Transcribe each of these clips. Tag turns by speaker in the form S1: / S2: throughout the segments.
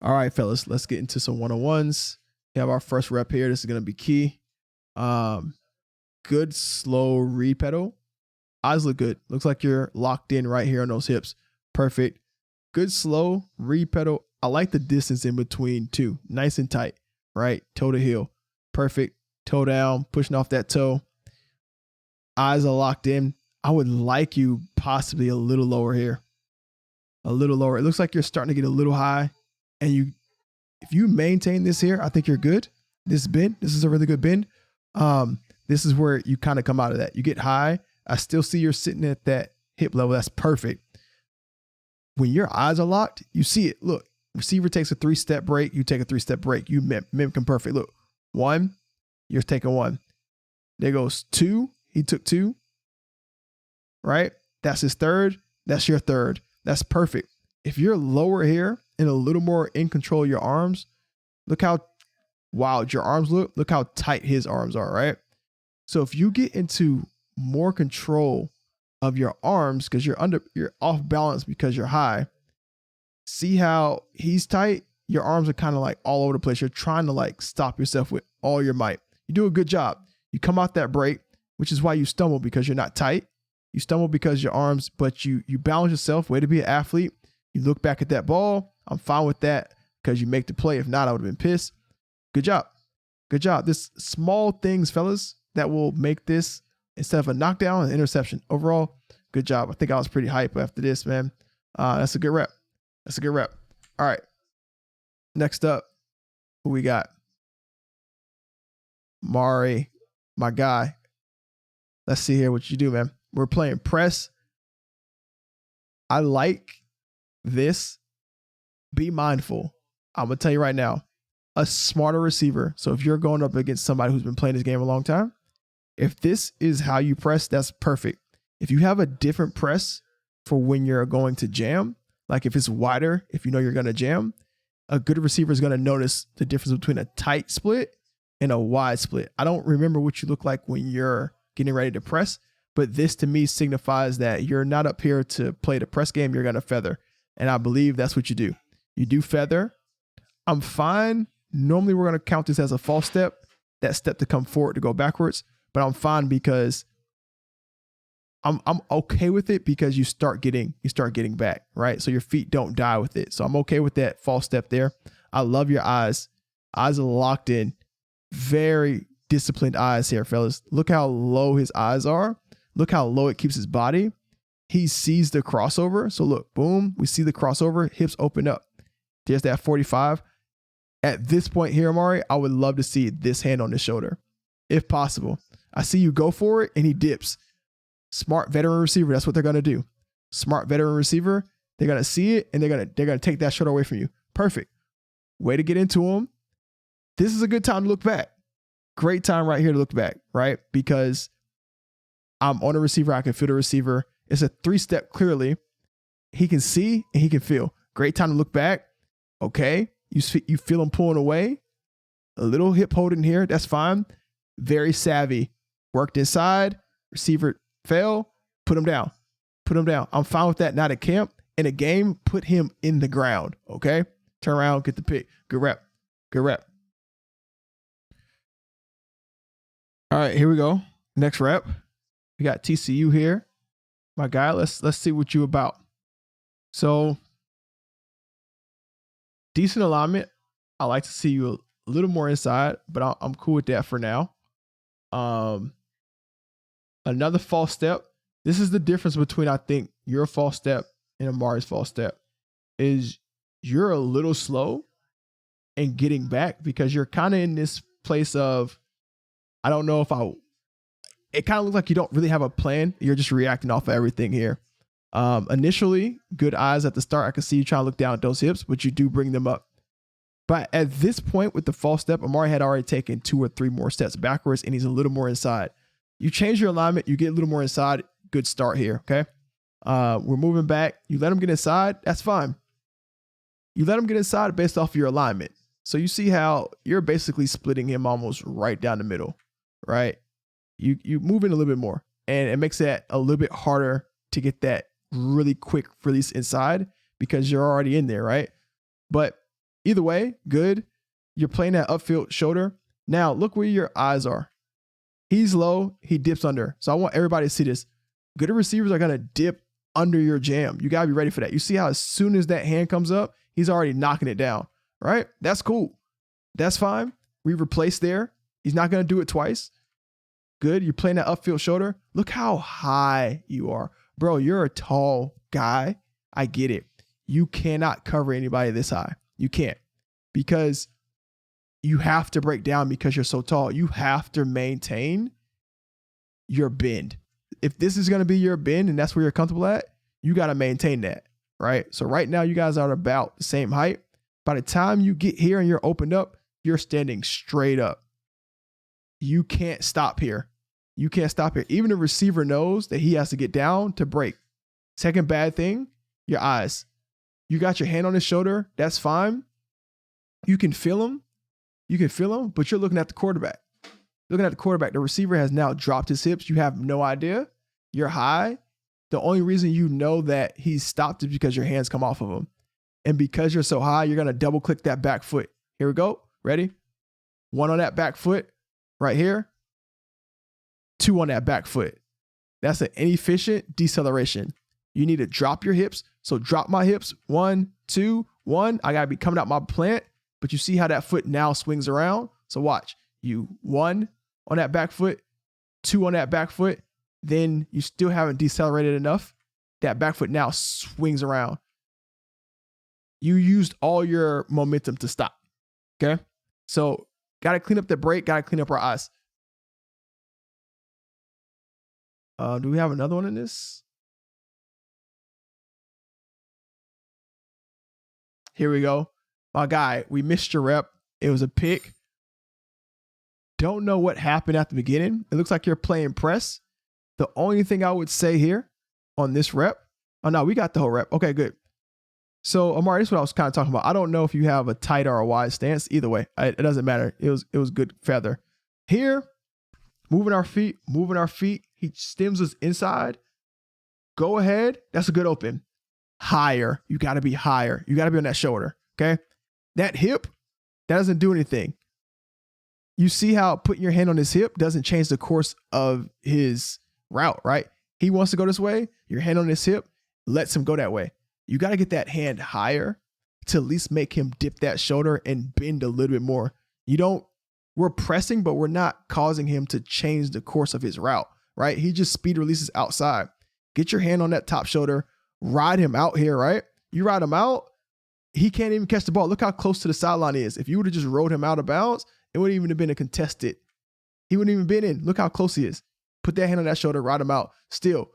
S1: All right, fellas, let's get into some one-on-ones. We have our first rep here. This is going to be key. Good slow reed pedal. Eyes look good. Looks like you're locked in right here on those hips. Perfect. Good slow reed pedal. I like the distance in between too. Nice and tight, right? Toe to heel. Perfect. Toe down, pushing off that toe. Eyes are locked in. I would like you possibly a little lower here. A little lower. It looks like you're starting to get a little high. And if you maintain this here, I think you're good. This bend, this is a really good bend. This is where you kind of come out of that. You get high. I still see you're sitting at that hip level. That's perfect. When your eyes are locked, you see it. Look, receiver takes a 3-step break. You take a 3-step break. You mimic him perfect. Look, 1, you're taking 1. There goes 2. He took 2. Right? That's his 3rd. That's your 3rd. That's perfect. If you're lower here and a little more in control of your arms, look how wild your arms look. Look how tight his arms are, right? So if you get into more control of your arms because you're off balance because you're high, see how he's tight? Your arms are kind of like all over the place. You're trying to like stop yourself with all your might. You do a good job. You come out that break, which is why you stumble because you're not tight. You stumble because your arms, but you balance yourself. Way to be an athlete. You look back at that ball. I'm fine with that because you make the play. If not, I would have been pissed. Good job. Good job. This small things, fellas, that will make this, instead of a knockdown, an interception. Overall, good job. I think I was pretty hype after this, man. That's a good rep. That's a good rep. All right. Next up, who we got? Mari, my guy. Let's see here what you do, man. We're playing press. I like this. Be mindful. I'm going to tell you right now, a smarter receiver. So if you're going up against somebody who's been playing this game a long time, if this is how you press, that's perfect. If you have a different press for when you're going to jam, like if it's wider, if you know you're going to jam, a good receiver is going to notice the difference between a tight split and a wide split. I don't remember what you look like when you're getting ready to press, but this to me signifies that you're not up here to play the press game, you're going to feather. And I believe that's what you do. You do feather. I'm fine. Normally we're going to count this as a false step, that step to come forward to go backwards, but I'm fine because I'm okay with it because you start getting back, right? So your feet don't die with it. So I'm okay with that false step there. I love your eyes. Eyes are locked in. Very disciplined eyes here, fellas. Look how low his eyes are. Look how low it keeps his body. He sees the crossover. So look, boom, we see the crossover, hips open up. There's that 45. At this point here, Amari, I would love to see this hand on the shoulder, if possible. I see you go for it and he dips. Smart veteran receiver, that's what they're going to do. Smart veteran receiver, they're going to see it and they're going to take that shoulder away from you. Perfect. Way to get into him. This is a good time to look back. Great time right here to look back, right? Because I'm on a receiver, I can feel the receiver. It's a 3-step clearly. He can see and he can feel. Great time to look back. Okay, you feel him pulling away. A little hip holding here, that's fine. Very savvy. Worked inside, receiver fell, put him down. Put him down. I'm fine with that. Not at camp. In a game, put him in the ground, okay? Turn around, get the pick. Good rep. Good rep. All right, here we go. Next rep. We got TCU here. My guy, let's see what you about. So, decent alignment. I like to see you a little more inside, but I'm cool with that for now. Another false step. This is the difference between, I think, your false step and Amari's false step, is you're a little slow in getting back because you're kind of in this place of, I don't know if it kind of looks like you don't really have a plan. You're just reacting off of everything here. Initially, good eyes at the start. I can see you trying to look down at those hips, but you do bring them up. But at this point with the false step, Amari had already taken 2 or 3 more steps backwards and he's a little more inside. You change your alignment, you get a little more inside. Good start here, okay? We're moving back. You let him get inside, that's fine. You let him get inside based off your alignment. So you see how you're basically splitting him almost right down the middle, right? You move in a little bit more and it makes that a little bit harder to get that really quick release inside because you're already in there, right? But Either way, good. You're playing that upfield shoulder. Now, look where your eyes are. He's low. He dips under. So I want everybody to see this. Good receivers are going to dip under your jam. You got to be ready for that. You see how as soon as that hand comes up, he's already knocking it down, right? That's cool. That's fine. We replace there. He's not going to do it twice. Good. You're playing that upfield shoulder. Look how high you are. Bro, you're a tall guy. I get it. You cannot cover anybody this high. You can't, because you have to break down because you're so tall. You have to maintain your bend. If this is going to be your bend and that's where you're comfortable at, you got to maintain that, right? So right now you guys are about the same height. By the time you get here and you're opened up, you're standing straight up. You can't stop here. You can't stop here. Even the receiver knows that he has to get down to break. Second bad thing, your eyes. You got your hand on his shoulder. That's fine. You can feel him. You can feel him, but you're looking at the quarterback. Looking at the quarterback. The receiver has now dropped his hips. You have no idea. You're high. The only reason you know that he's stopped is because your hands come off of him. And because you're so high, you're going to double click that back foot. Here we go. Ready? 1 on that back foot right here. 2 on that back foot. That's an inefficient deceleration. You need to drop your hips. So drop my hips. 1, 2, 1. I got to be coming out my plant. But you see how that foot now swings around? So watch. You 1 on that back foot, 2 on that back foot. Then you still haven't decelerated enough. That back foot now swings around. You used all your momentum to stop. Okay? So got to clean up the break. Got to clean up our eyes. Do we have another one in this? Here we go. My guy, we missed your rep. It was a pick. Don't know what happened at the beginning. It looks like you're playing press. The only thing I would say here on this rep. Oh, no, we got the whole rep. Okay, good. So, Amari, this is what I was kind of talking about. I don't know if you have a tight or a wide stance. Either way, it doesn't matter. It was good feather. Here, moving our feet. He stems us inside. Go ahead. That's a good open. Higher. You got to be higher. You got to be on that shoulder. Okay? That hip, that doesn't do anything. You see how putting your hand on his hip doesn't change the course of his route, right? He wants to go this way. Your hand on his hip lets him go that way. You got to get that hand higher to at least make him dip that shoulder and bend a little bit more. We're pressing, but we're not causing him to change the course of his route, right? He just speed releases outside. Get your hand on that top shoulder. Ride him out here, right? You ride him out. He can't even catch the ball. Look how close to the sideline he is. If you would have just rode him out of bounds, it wouldn't even have been a contested. He wouldn't even been in. Look how close he is. Put that hand on that shoulder, ride him out. Still,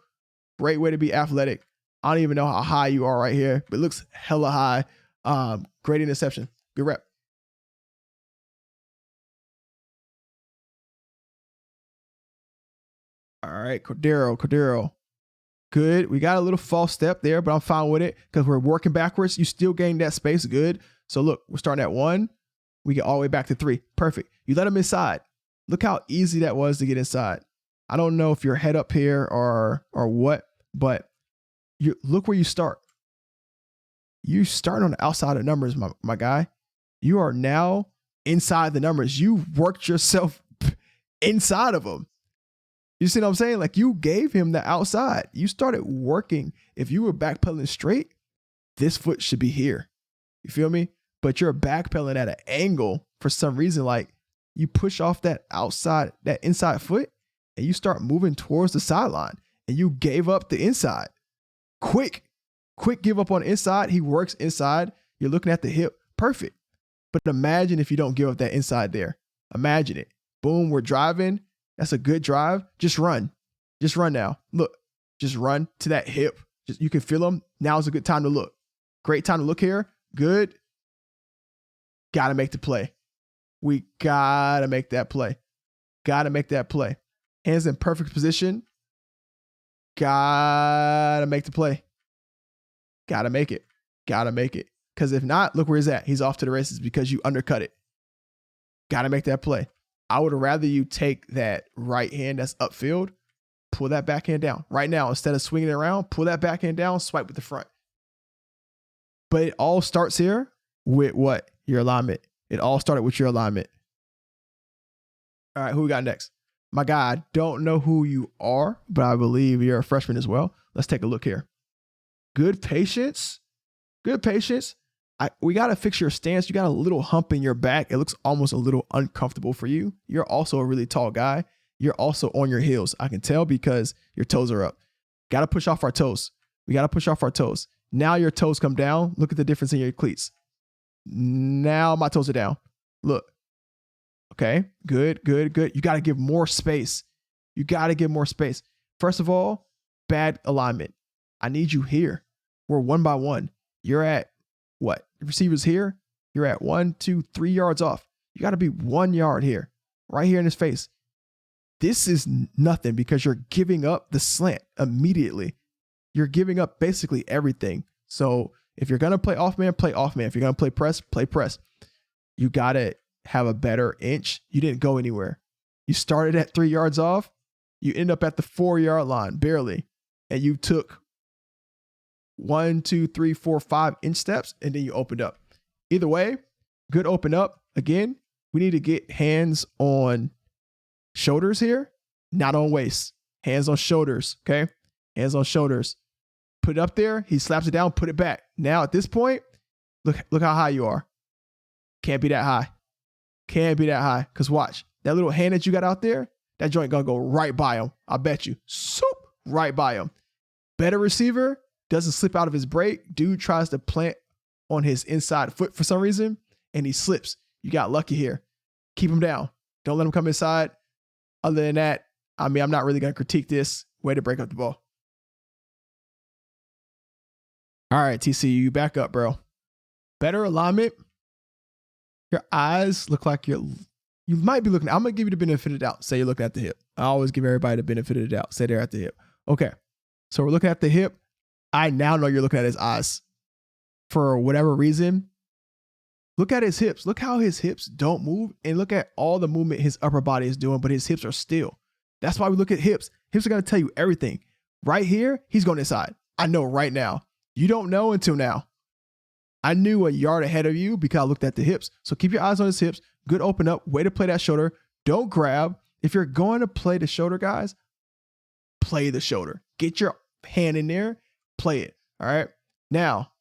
S1: great way to be athletic. I don't even know how high you are right here, but it looks hella high. Great interception. Good rep. All right, Cordero. Good. We got a little false step there, but I'm fine with it because we're working backwards. You still gain that space. Good. So look, we're starting at 1. We get all the way back to 3. Perfect. You let him inside. Look how easy that was to get inside. I don't know if you're head up here or what, but look where you start. You start on the outside of numbers, my guy. You are now inside the numbers. You worked yourself inside of them. You see what I'm saying? Like you gave him the outside. You started working. If you were backpedaling straight, this foot should be here. You feel me? But you're backpedaling at an angle for some reason. Like you push off that outside, that inside foot, and you start moving towards the sideline. And you gave up the inside. Quick give up on the inside. He works inside. You're looking at the hip. Perfect. But imagine if you don't give up that inside there. Imagine it. Boom, we're driving. That's a good drive. Just run. Just run now. Look, just run to that hip. You can feel them. Now's a good time to look. Great time to look here. Good. Got to make the play. We got to make that play. Got to make that play. Hands in perfect position. Got to make the play. Got to make it. Got to make it. Because if not, look where he's at. He's off to the races because you undercut it. Got to make that play. I would rather you take that right hand that's upfield, pull that backhand down. Right now, instead of swinging it around, pull that backhand down, swipe with the front. But it all starts here with what? Your alignment. It all started with your alignment. All right, who we got next? My guy, I don't know who you are, but I believe you're a freshman as well. Let's take a look here. Good patience. Good patience. We got to fix your stance. You got a little hump in your back. It looks almost a little uncomfortable for you. You're also a really tall guy. You're also on your heels. I can tell because your toes are up. Got to push off our toes. We got to push off our toes. Now your toes come down. Look at the difference in your cleats. Now my toes are down. Look. Okay, good, good, good. You got to give more space. You got to give more space. First of all, bad alignment. I need you here. We're 1 by 1. You're at what? The receiver's here. You're at 1, 2, 3 yards off. You got to be 1 yard here, right here in his face. This is nothing because you're giving up the slant immediately. You're giving up basically everything. So if you're going to play off man, play off man. If you're going to play press. You got to have a better inch. You didn't go anywhere. You started at 3 yards off. You end up at the 4 yard line, barely. And you took 1, 2, 3, 4, 5 inch steps, and then you opened up. Either way, good open up. Again, we need to get hands on shoulders here, not on waist. Hands on shoulders, okay? Hands on shoulders. Put it up there. He slaps it down, put it back. Now at this point, look how high you are. Can't be that high. Can't be that high. Because watch, that little hand that you got out there, that joint gonna go right by him. I bet you. Swoop, right by him. Better receiver, doesn't slip out of his break. Dude tries to plant on his inside foot for some reason, and he slips. You got lucky here. Keep him down. Don't let him come inside. Other than that, I mean, I'm not really going to critique this. Way to break up the ball. All right, TCU, you back up, bro. Better alignment. Your eyes look like you might be looking. I'm going to give you the benefit of the doubt. Say you're looking at the hip. I always give everybody the benefit of the doubt. Say they're at the hip. Okay. So we're looking at the hip. I now know you're looking at his eyes. For whatever reason, look at his hips. Look how his hips don't move. And look at all the movement his upper body is doing, but his hips are still. That's why we look at hips. Hips are going to tell you everything. Right here, he's going inside. I know right now. You don't know until now. I knew a yard ahead of you because I looked at the hips. So keep your eyes on his hips. Good open up. Way to play that shoulder. Don't grab. If you're going to play the shoulder, guys, play the shoulder. Get your hand in there. Play it. All right. Now,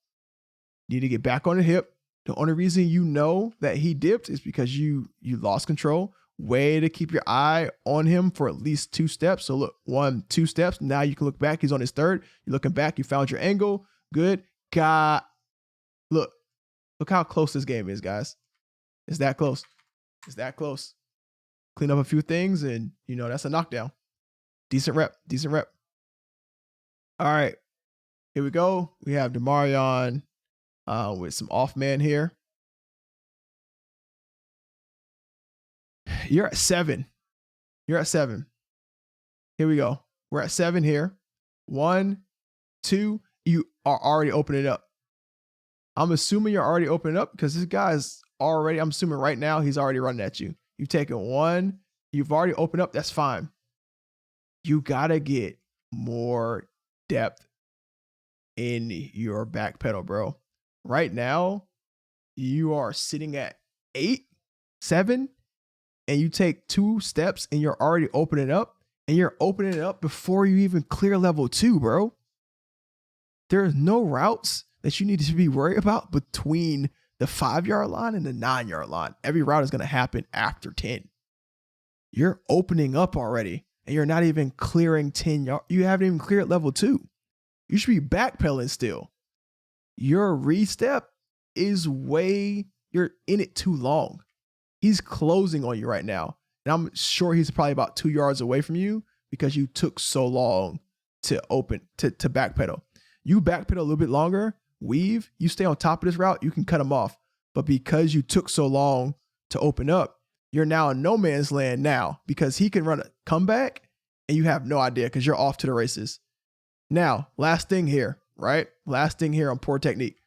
S1: you need to get back on the hip. The only reason you know that he dipped is because you lost control. Way to keep your eye on him for at least 2 steps. So look, 1, 2 steps. Now you can look back. He's on his third. You're looking back. You found your angle. Good. Look how close this game is, guys. It's that close. It's that close. Clean up a few things and, that's a knockdown. Decent rep. Decent rep. All right. Here we go. We have Demarion with some off man here. You're at 7. You're at 7. Here we go. We're at 7 here. 1, 2. You are already opening up. I'm assuming you're already opening up because this guy's already, I'm assuming right now he's already running at you. You've taken 1. You've already opened up. That's fine. You got to get more depth in your back pedal, bro. Right now, you are sitting at 8, 7, and you take 2 steps and you're already opening up, and you're opening it up before you even clear level 2, bro. There's no routes that you need to be worried about between the 5 yard line and the 9 yard line. Every route is going to happen after 10. You're opening up already, and you're not even clearing 10 yards. You haven't even cleared level 2. You should be backpedaling still. Your re-step is you're in it too long. He's closing on you right now. And I'm sure he's probably about 2 yards away from you because you took so long to backpedal. You backpedal a little bit longer, weave, you stay on top of this route, you can cut him off. But because you took so long to open up, you're now in no man's land now because he can run a comeback and you have no idea because you're off to the races. Now, last thing here, right? Last thing here on poor technique.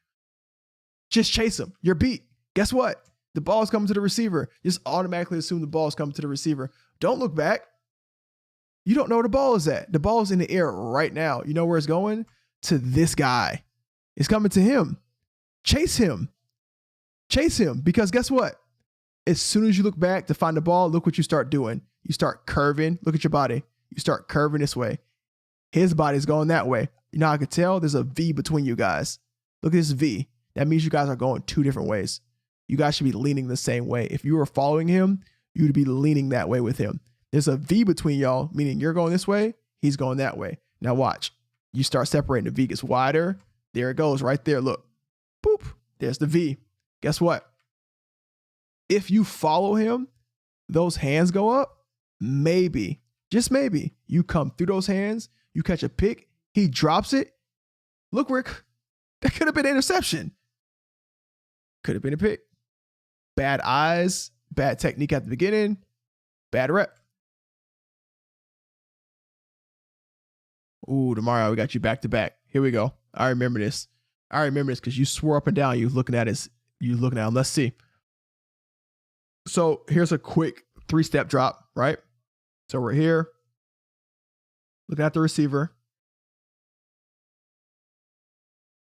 S1: Just chase him. You're beat. Guess what? The ball's coming to the receiver. Just automatically assume the ball's coming to the receiver. Don't look back. You don't know where the ball is at. The ball's in the air right now. You know where it's going? To this guy. It's coming to him. Chase him. Chase him, because guess what? As soon as you look back to find the ball, look what you start doing. You start curving. Look at your body. You start curving this way. His body's going that way. You know how I could tell? There's a V between you guys. Look at this V. That means you guys are going two different ways. You guys should be leaning the same way. If you were following him, you'd be leaning that way with him. There's a V between y'all, meaning you're going this way, he's going that way. Now watch. You start separating. The V gets wider. There it goes right there. Look. Boop. There's the V. Guess what? If you follow him, those hands go up. Maybe, just maybe, you come through those hands, you catch a pick, he drops it. Look where that could have been an interception. Could have been a pick. Bad eyes, bad technique at the beginning, bad rep. Ooh, tomorrow we got you back to back. Here we go. I remember this. I remember this because you swore up and down. You looking at his. You looking at him. Let's see. So here's a quick 3-step drop, right? So we're here. Looking at the receiver.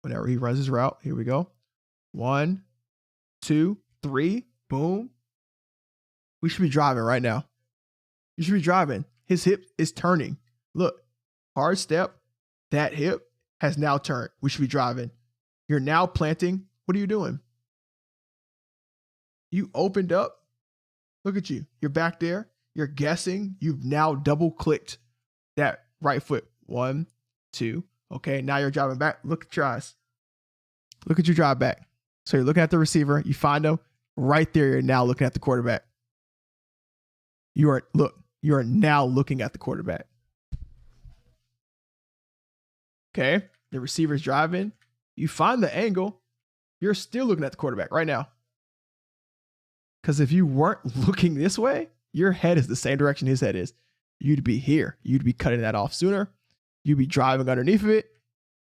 S1: Whenever he runs his route, here we go. 1, 2, 3, boom. We should be driving right now. You should be driving. His hip is turning. Look, hard step. That hip has now turned. We should be driving. You're now planting. What are you doing? You opened up. Look at you. You're back there. You're guessing. You've now double clicked that right foot. 1, 2. Okay, now you're driving back. Look at your eyes. Look at you drive back. So you're looking at the receiver. You find him right there. You're now looking at the quarterback. You are now looking at the quarterback. Okay, the receiver's driving. You find the angle. You're still looking at the quarterback right now. Because if you weren't looking this way, your head is the same direction his head is. You'd be here. You'd be cutting that off sooner. You'd be driving underneath of it.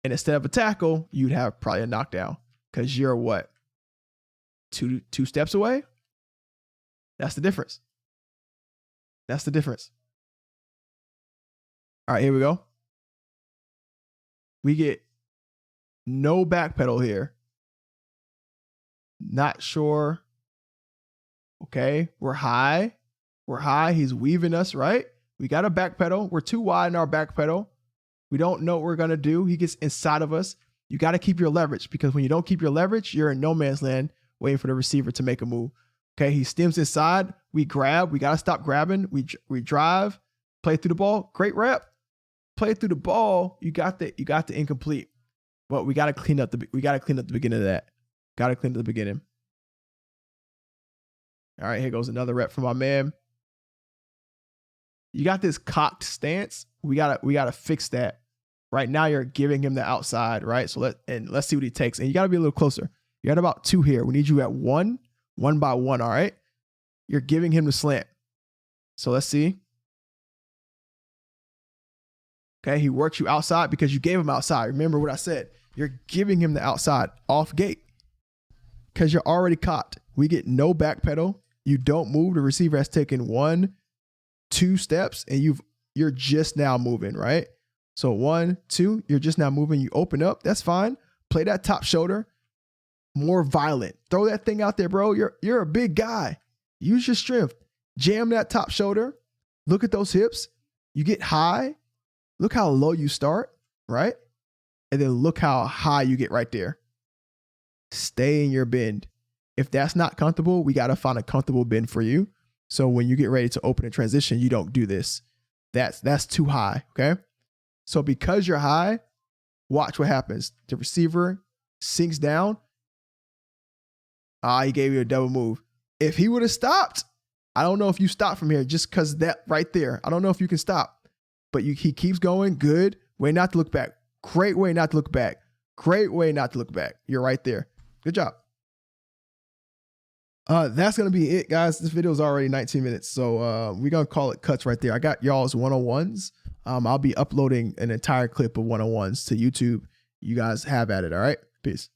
S1: And instead of a tackle, you'd have probably a knockdown. Because you're what? Two steps away? That's the difference. That's the difference. All right, here we go. We get no backpedal here. Not sure. Okay, we're high. We're high. He's weaving us, right? We got a backpedal. We're too wide in our backpedal. We don't know what we're going to do. He gets inside of us. You got to keep your leverage, because when you don't keep your leverage, you're in no man's land waiting for the receiver to make a move. Okay, he stems inside. We grab. We got to stop grabbing. We drive. Play through the ball. Great rep. Play through the ball. You got the incomplete. But we got to clean up the beginning of that. Got to clean up the beginning. All right, here goes another rep from my man. You got this cocked stance. We gotta fix that. Right now, you're giving him the outside, right? So let's see what he takes. And you gotta be a little closer. You're at about 2 here. We need you at 1 by 1. All right. You're giving him the slant. So let's see. Okay, he works you outside because you gave him outside. Remember what I said. You're giving him the outside off gate because you're already caught. We get no back pedal. You don't move. The receiver has taken 1, 2 steps, and you're just now moving, right? So 1, 2, you're just now moving. You open up. That's fine. Play that top shoulder. More violent. Throw that thing out there, bro. You're a big guy. Use your strength. Jam that top shoulder. Look at those hips. You get high. Look how low you start, right? And then look how high you get right there. Stay in your bend. If that's not comfortable, we got to find a comfortable bend for you. So when you get ready to open a transition, you don't do this. That's too high, okay? So because you're high, watch what happens. The receiver sinks down. He gave you a double move. If he would have stopped, I don't know if you stop from here just because that right there. I don't know if you can stop, but he keeps going. Good. Way not to look back. Great way not to look back. Great way not to look back. You're right there. Good job. That's going to be it, guys. This video is already 19 minutes, so we're going to call it cuts right there. I got y'all's one-on-ones. I'll be uploading an entire clip of one-on-ones to YouTube. You guys have at it, all right? Peace.